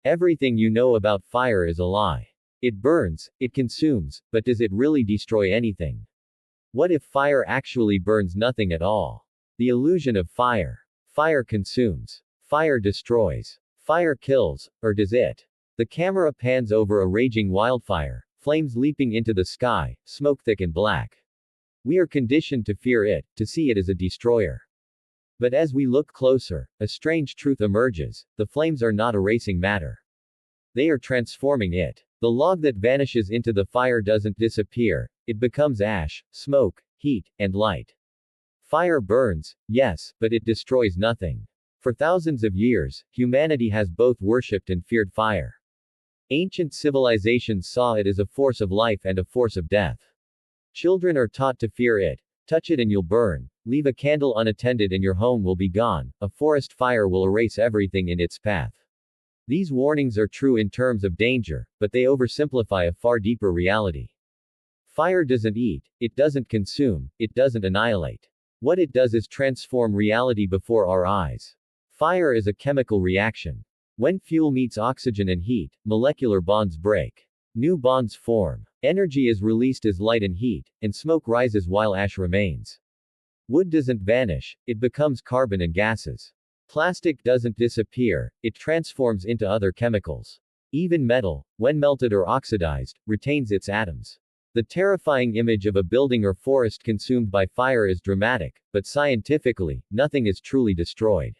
Everything you know about fire is a lie. It burns, it consumes, but does it really destroy anything? What if fire actually burns nothing at all? The illusion of fire. Fire consumes. Fire destroys. Fire kills, or does it? The camera pans over a raging wildfire, flames leaping into the sky, smoke thick and black. We are conditioned to fear it, to see it as a destroyer. But as we look closer, a strange truth emerges: the flames are not erasing matter. They are transforming it. The log that vanishes into the fire doesn't disappear, it becomes ash, smoke, heat, and light. Fire burns, yes, but it destroys nothing. For thousands of years, humanity has both worshipped and feared fire. Ancient civilizations saw it as a force of life and a force of death. Children are taught to fear it. Touch it and you'll burn. Leave a candle unattended and your home will be gone. A forest fire will erase everything in its path. These warnings are true in terms of danger, but they oversimplify a far deeper reality. Fire doesn't eat, it doesn't consume, it doesn't annihilate. What it does is transform reality before our eyes. Fire is a chemical reaction. When fuel meets oxygen and heat, molecular bonds break. New bonds form. Energy is released as light and heat, and smoke rises while ash remains. Wood doesn't vanish, it becomes carbon and gases. Plastic doesn't disappear, it transforms into other chemicals. Even metal, when melted or oxidized, retains its atoms. The terrifying image of a building or forest consumed by fire is dramatic, but scientifically, nothing is truly destroyed.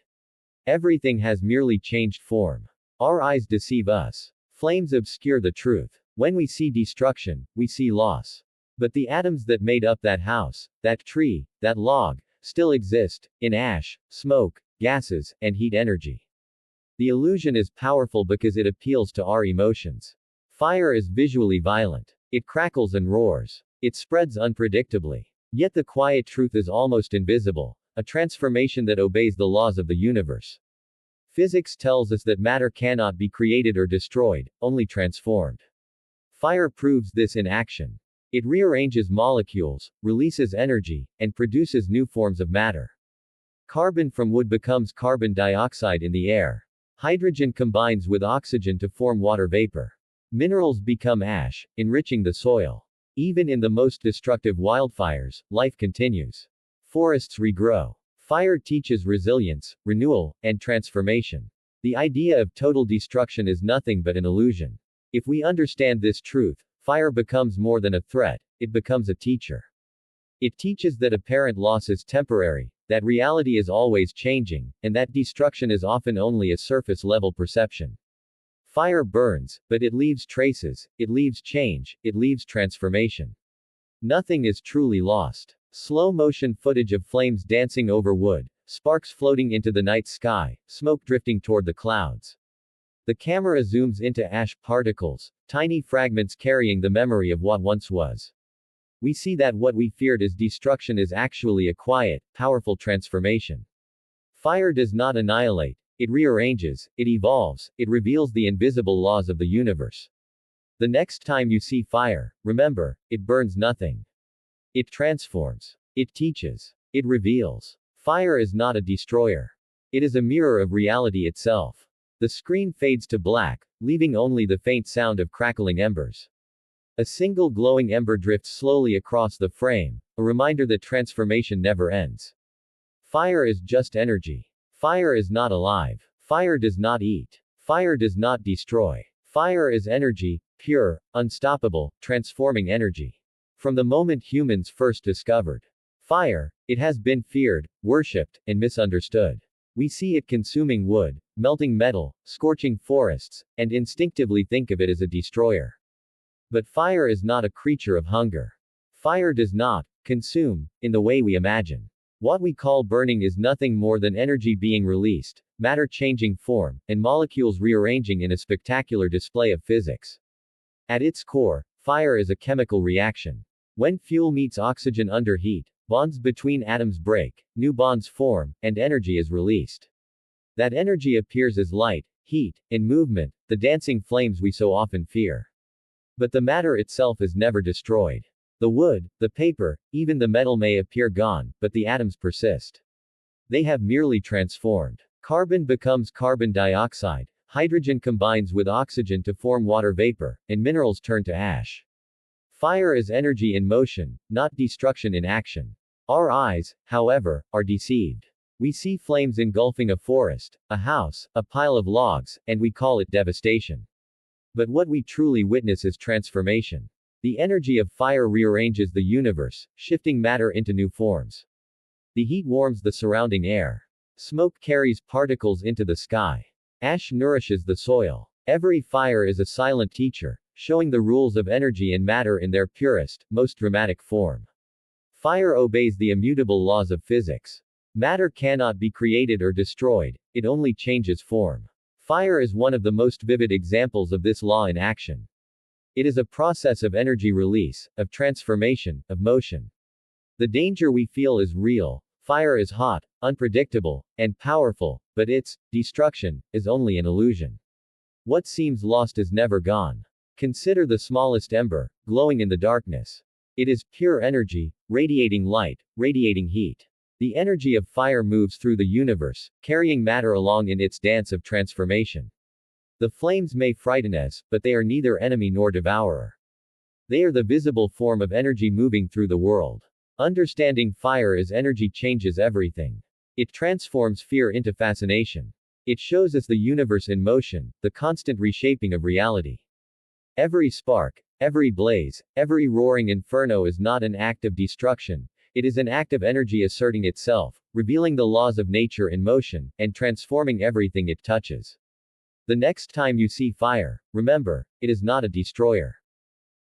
Everything has merely changed form. Our eyes deceive us. Flames obscure the truth. When we see destruction, we see loss. But the atoms that made up that house, that tree, that log, still exist, in ash, smoke, gases, and heat energy. The illusion is powerful because it appeals to our emotions. Fire is visually violent. It crackles and roars. It spreads unpredictably. Yet the quiet truth is almost invisible, a transformation that obeys the laws of the universe. Physics tells us that matter cannot be created or destroyed, only transformed. Fire proves this in action. It rearranges molecules, releases energy, and produces new forms of matter. Carbon from wood becomes carbon dioxide in the air. Hydrogen combines with oxygen to form water vapor. Minerals become ash, enriching the soil. Even in the most destructive wildfires, life continues. Forests regrow. Fire teaches resilience, renewal, and transformation. The idea of total destruction is nothing but an illusion. If we understand this truth, fire becomes more than a threat, it becomes a teacher. It teaches that apparent loss is temporary, that reality is always changing, and that destruction is often only a surface-level perception. Fire burns, but it leaves traces, it leaves change, it leaves transformation. Nothing is truly lost. Slow-motion footage of flames dancing over wood, sparks floating into the night sky, smoke drifting toward the clouds. The camera zooms into ash particles, tiny fragments carrying the memory of what once was. We see that what we feared as destruction is actually a quiet, powerful transformation. Fire does not annihilate, it rearranges, it evolves, it reveals the invisible laws of the universe. The next time you see fire, remember, it burns nothing. It transforms. It teaches. It reveals. Fire is not a destroyer. It is a mirror of reality itself. The screen fades to black, leaving only the faint sound of crackling embers. A single glowing ember drifts slowly across the frame, a reminder that transformation never ends. Fire is just energy. Fire is not alive. Fire does not eat. Fire does not destroy. Fire is energy, pure, unstoppable, transforming energy. From the moment humans first discovered fire, it has been feared, worshipped, and misunderstood. We see it consuming wood, melting metal, scorching forests, and instinctively think of it as a destroyer. But fire is not a creature of hunger. Fire does not consume in the way we imagine. What we call burning is nothing more than energy being released, matter changing form, and molecules rearranging in a spectacular display of physics. At its core, fire is a chemical reaction. When fuel meets oxygen under heat, bonds between atoms break, new bonds form, and energy is released. That energy appears as light, heat, and movement, the dancing flames we so often fear. But the matter itself is never destroyed. The wood, the paper, even the metal may appear gone, but the atoms persist. They have merely transformed. Carbon becomes carbon dioxide, Hydrogen combines with oxygen to form water vapor, and minerals turn to ash. Fire is energy in motion, not destruction in action. Our eyes, however, are deceived. We see flames engulfing a forest, a house, a pile of logs, and we call it devastation. But what we truly witness is transformation. The energy of fire rearranges the universe, shifting matter into new forms. The heat warms the surrounding air. Smoke carries particles into the sky. Ash nourishes the soil. Every fire is a silent teacher, showing the rules of energy and matter in their purest, most dramatic form. Fire obeys the immutable laws of physics. Matter cannot be created or destroyed, it only changes form. Fire is one of the most vivid examples of this law in action. It is a process of energy release, of transformation, of motion. The danger we feel is real. Fire is hot, unpredictable, and powerful, but its destruction is only an illusion. What seems lost is never gone. Consider the smallest ember, glowing in the darkness. It is pure energy, radiating light, radiating heat. The energy of fire moves through the universe, carrying matter along in its dance of transformation. The flames may frighten us, but they are neither enemy nor devourer. They are the visible form of energy moving through the world. Understanding fire as energy changes everything. It transforms fear into fascination. It shows us the universe in motion, the constant reshaping of reality. Every spark, every blaze, every roaring inferno is not an act of destruction. It is an act of energy asserting itself, revealing the laws of nature in motion, and transforming everything it touches. The next time you see fire, remember, it is not a destroyer.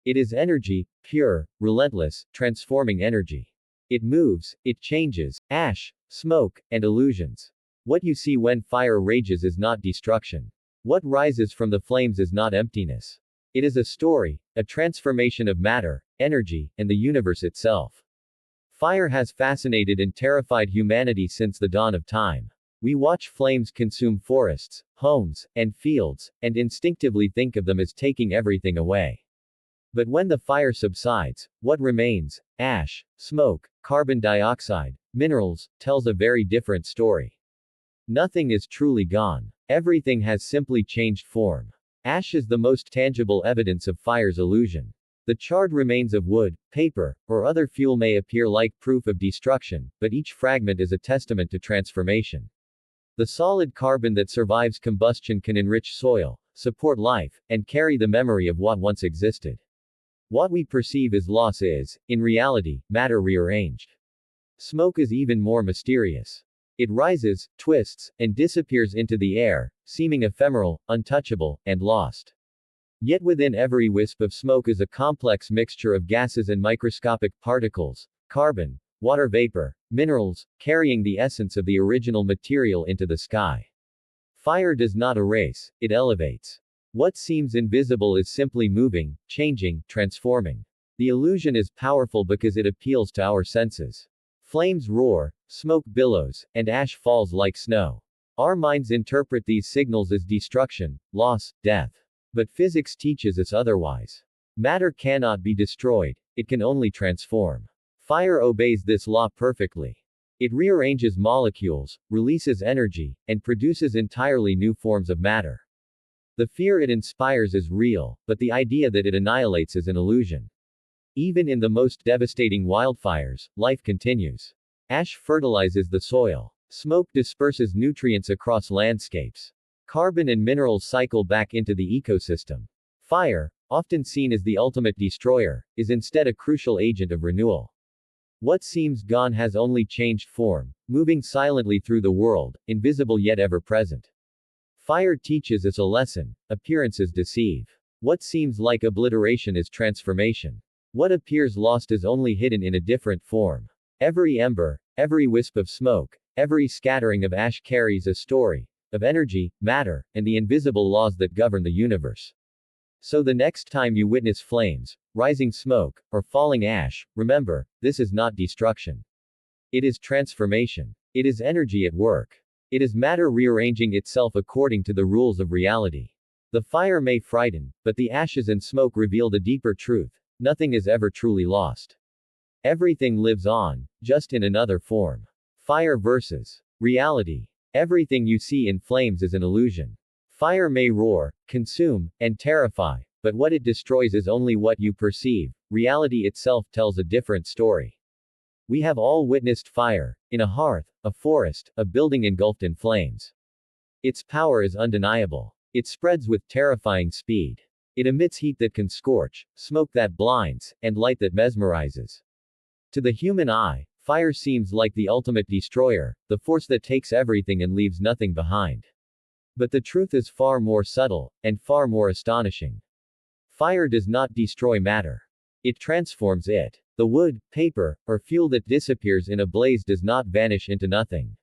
It is energy, pure, relentless, transforming energy. It moves, it changes, ash, smoke, and illusions. What you see when fire rages is not destruction. What rises from the flames is not emptiness. It is a story, a transformation of matter, energy, and the universe itself. Fire has fascinated and terrified humanity since the dawn of time. We watch flames consume forests, homes, and fields, and instinctively think of them as taking everything away. But when the fire subsides, what remains, ash, smoke, carbon dioxide, minerals, tells a very different story. Nothing is truly gone. Everything has simply changed form. Ash is the most tangible evidence of fire's illusion. The charred remains of wood, paper, or other fuel may appear like proof of destruction, but each fragment is a testament to transformation. The solid carbon that survives combustion can enrich soil, support life, and carry the memory of what once existed. What we perceive as loss is, in reality, matter rearranged. Smoke is even more mysterious. It rises, twists, and disappears into the air, seeming ephemeral, untouchable, and lost. Yet within every wisp of smoke is a complex mixture of gases and microscopic particles, carbon, water vapor, minerals, carrying the essence of the original material into the sky. Fire does not erase, it elevates. What seems invisible is simply moving, changing, transforming. The illusion is powerful because it appeals to our senses. Flames roar, smoke billows, and ash falls like snow. Our minds interpret these signals as destruction, loss, death. But physics teaches us otherwise. Matter cannot be destroyed, it can only transform. Fire obeys this law perfectly. It rearranges molecules, releases energy, and produces entirely new forms of matter. The fear it inspires is real, but the idea that it annihilates is an illusion. Even in the most devastating wildfires, life continues. Ash fertilizes the soil. Smoke disperses nutrients across landscapes. Carbon and minerals cycle back into the ecosystem. Fire, often seen as the ultimate destroyer, is instead a crucial agent of renewal. What seems gone has only changed form, moving silently through the world, invisible yet ever present. Fire teaches us a lesson: appearances deceive. What seems like obliteration is transformation. What appears lost is only hidden in a different form. Every ember, every wisp of smoke, every scattering of ash carries a story of energy, matter, and the invisible laws that govern the universe. So the next time you witness flames, rising smoke, or falling ash, remember, this is not destruction. It is transformation. It is energy at work. It is matter rearranging itself according to the rules of reality. The fire may frighten, but the ashes and smoke reveal the deeper truth: nothing is ever truly lost. Everything lives on, just in another form. Fire versus reality. Everything you see in flames is an illusion. Fire may roar, consume, and terrify, but what it destroys is only what you perceive. Reality itself tells a different story. We have all witnessed fire, in a hearth, a forest, a building engulfed in flames. Its power is undeniable. It spreads with terrifying speed. It emits heat that can scorch, smoke that blinds, and light that mesmerizes. To the human eye, fire seems like the ultimate destroyer, the force that takes everything and leaves nothing behind. But the truth is far more subtle, and far more astonishing. Fire does not destroy matter. It transforms it. The wood, paper, or fuel that disappears in a blaze does not vanish into nothing.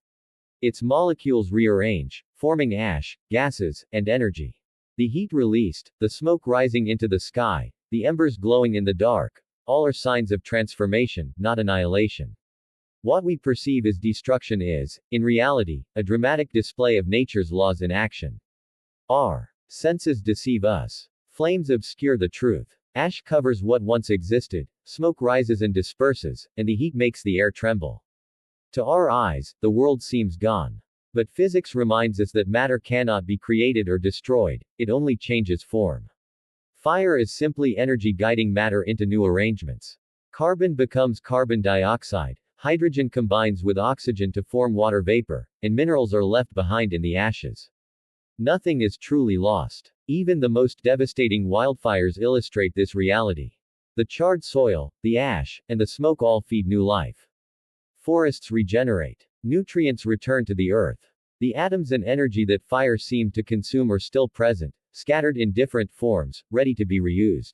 Its molecules rearrange, forming ash, gases, and energy. The heat released, the smoke rising into the sky, the embers glowing in the dark, all are signs of transformation, not annihilation. What we perceive as destruction is, in reality, a dramatic display of nature's laws in action. Our senses deceive us. Flames obscure the truth. Ash covers what once existed, smoke rises and disperses, and the heat makes the air tremble. To our eyes, the world seems gone. But physics reminds us that matter cannot be created or destroyed, it only changes form. Fire is simply energy guiding matter into new arrangements. Carbon becomes carbon dioxide, hydrogen combines with oxygen to form water vapor, and minerals are left behind in the ashes. Nothing is truly lost. Even the most devastating wildfires illustrate this reality. The charred soil, the ash, and the smoke all feed new life. Forests regenerate. Nutrients return to the earth. The atoms and energy that fire seemed to consume are still present, scattered in different forms, ready to be reused.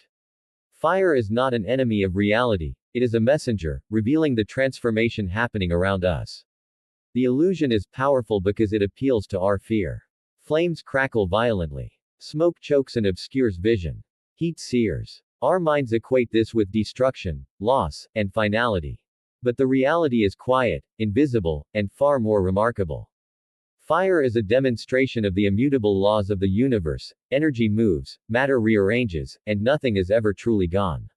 Fire is not an enemy of reality, it is a messenger, revealing the transformation happening around us. The illusion is powerful because it appeals to our fear. Flames crackle violently. Smoke chokes and obscures vision. Heat sears. Our minds equate this with destruction, loss, and finality. But the reality is quiet, invisible, and far more remarkable. Fire is a demonstration of the immutable laws of the universe. Energy moves, matter rearranges, and nothing is ever truly gone.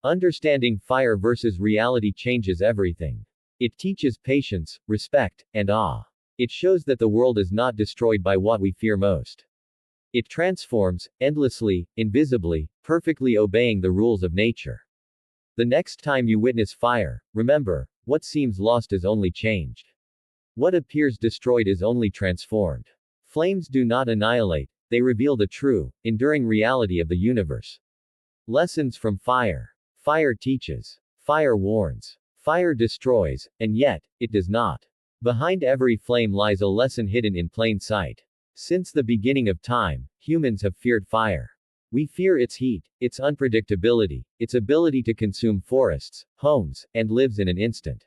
Understanding fire versus reality changes everything. It teaches patience, respect, and awe. It shows that the world is not destroyed by what we fear most. It transforms, endlessly, invisibly, perfectly obeying the rules of nature. The next time you witness fire, remember, what seems lost is only changed. What appears destroyed is only transformed. Flames do not annihilate, they reveal the true, enduring reality of the universe. Lessons from fire. Fire teaches. Fire warns. Fire destroys, and yet, it does not. Behind every flame lies a lesson hidden in plain sight. Since the beginning of time, humans have feared fire. We fear its heat, its unpredictability, its ability to consume forests, homes, and lives in an instant.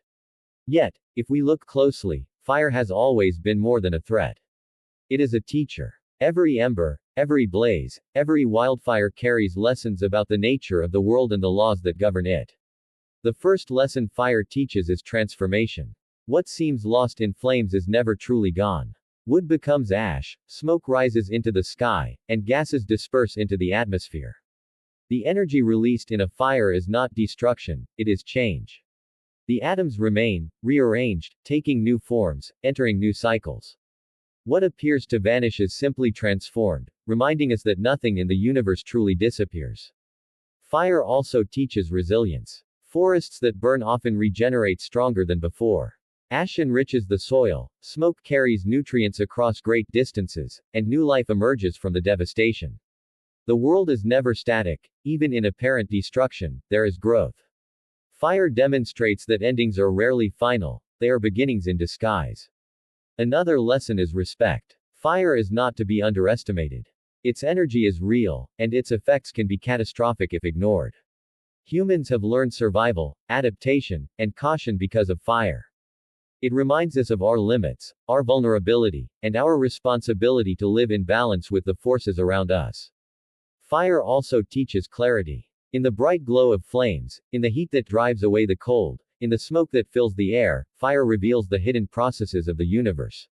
Yet, if we look closely, fire has always been more than a threat. It is a teacher. Every ember, every blaze, every wildfire carries lessons about the nature of the world and the laws that govern it. The first lesson fire teaches is transformation. What seems lost in flames is never truly gone. Wood becomes ash, smoke rises into the sky, and gases disperse into the atmosphere. The energy released in a fire is not destruction, it is change. The atoms remain, rearranged, taking new forms, entering new cycles. What appears to vanish is simply transformed, reminding us that nothing in the universe truly disappears. Fire also teaches resilience. Forests that burn often regenerate stronger than before. Ash enriches the soil, smoke carries nutrients across great distances, and new life emerges from the devastation. The world is never static, even in apparent destruction, there is growth. Fire demonstrates that endings are rarely final, they are beginnings in disguise. Another lesson is respect. Fire is not to be underestimated. Its energy is real, and its effects can be catastrophic if ignored. Humans have learned survival, adaptation, and caution because of fire. It reminds us of our limits, our vulnerability, and our responsibility to live in balance with the forces around us. Fire also teaches clarity. In the bright glow of flames, in the heat that drives away the cold, in the smoke that fills the air, fire reveals the hidden processes of the universe.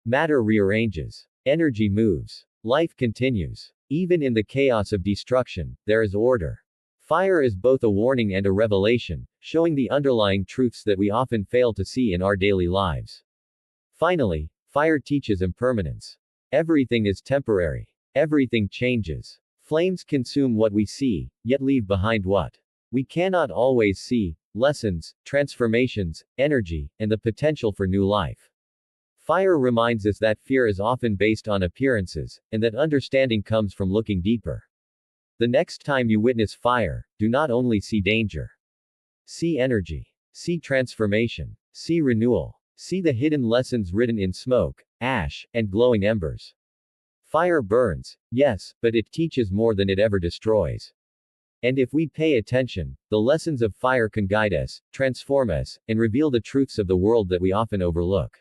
Matter rearranges. Energy moves. Life continues. Even in the chaos of destruction, there is order. Fire is both a warning and a revelation, showing the underlying truths that we often fail to see in our daily lives. Finally, fire teaches impermanence. Everything is temporary. Everything changes. Flames consume what we see, yet leave behind what we cannot always see: lessons, transformations, energy, and the potential for new life. Fire reminds us that fear is often based on appearances, and that understanding comes from looking deeper. The next time you witness fire, do not only see danger. See energy. See transformation. See renewal. See the hidden lessons written in smoke, ash, and glowing embers. Fire burns, yes, but it teaches more than it ever destroys. And if we pay attention, the lessons of fire can guide us, transform us, and reveal the truths of the world that we often overlook.